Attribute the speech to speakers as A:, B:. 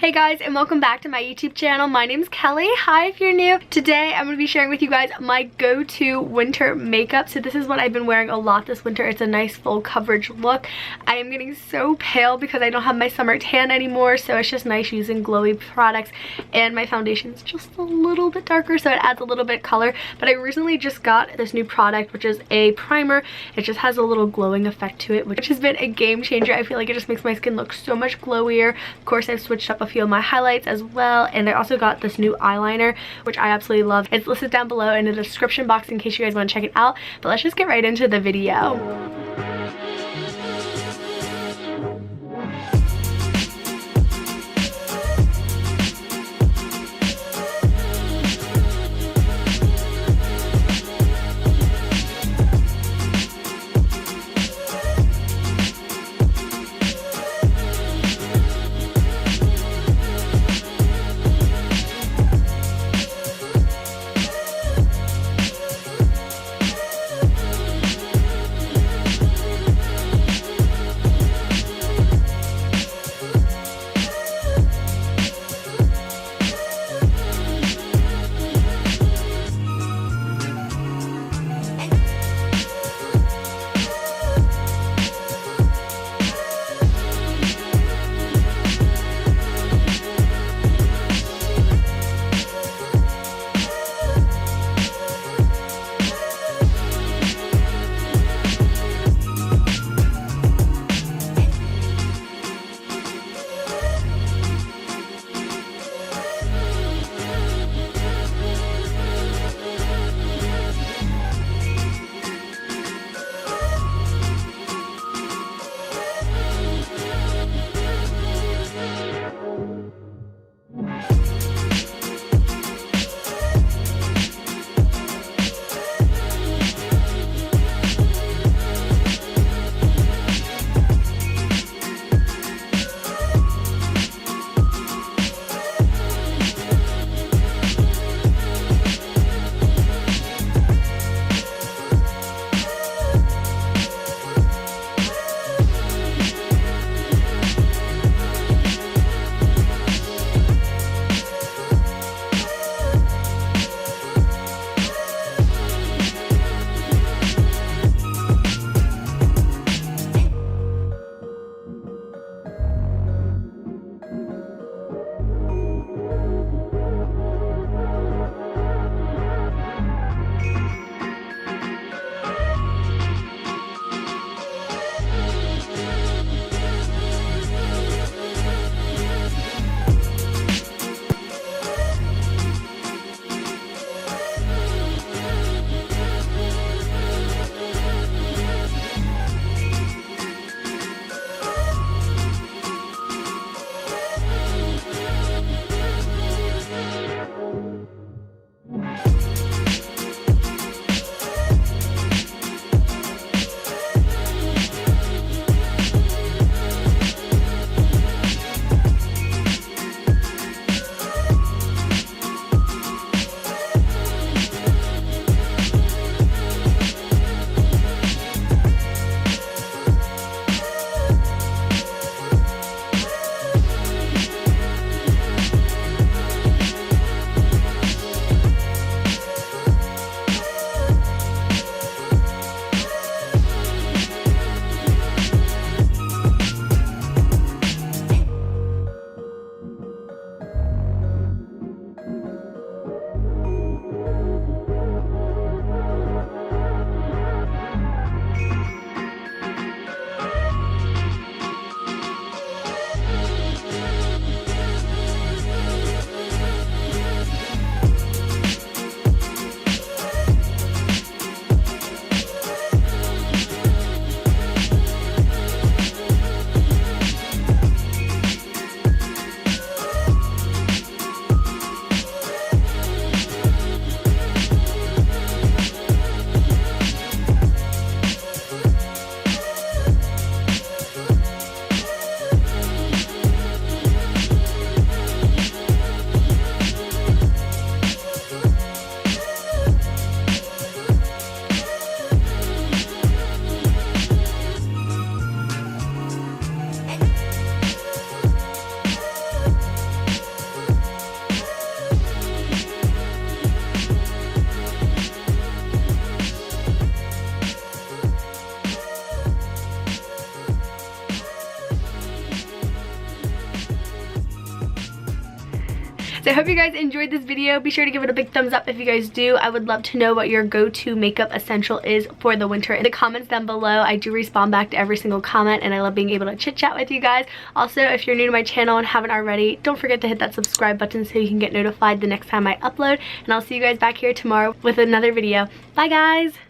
A: Hey guys, and welcome back to my YouTube channel. My name's Kelly. Hi if you're new. Today I'm going to be sharing with you guys my go-to winter makeup. So this is what I've been wearing a lot this winter. It's a nice full coverage look. I am getting so pale because I don't have my summer tan anymore, so it's just nice using glowy products, and my foundation's just a little bit darker, so it adds a little bit color. But I recently just got this new product, which is a primer. It just has a little glowing effect to it, which has been a game changer. I feel like it just makes my skin look so much glowier. Of course, I've switched up a few of my highlights as well, and I also got this new eyeliner, which I absolutely love. It's listed down below in the description box in case you guys want to check it out. But let's just get right into the video. So I hope you guys enjoyed this video. Be sure to give it a big thumbs up if you guys do. I would love to know what your go-to makeup essential is for the winter in the comments down below. I do respond back to every single comment and I love being able to chit chat with you guys. Also, if you're new to my channel and haven't already, don't forget to hit that subscribe button so you can get notified the next time I upload. And I'll see you guys back here tomorrow with another video. Bye guys!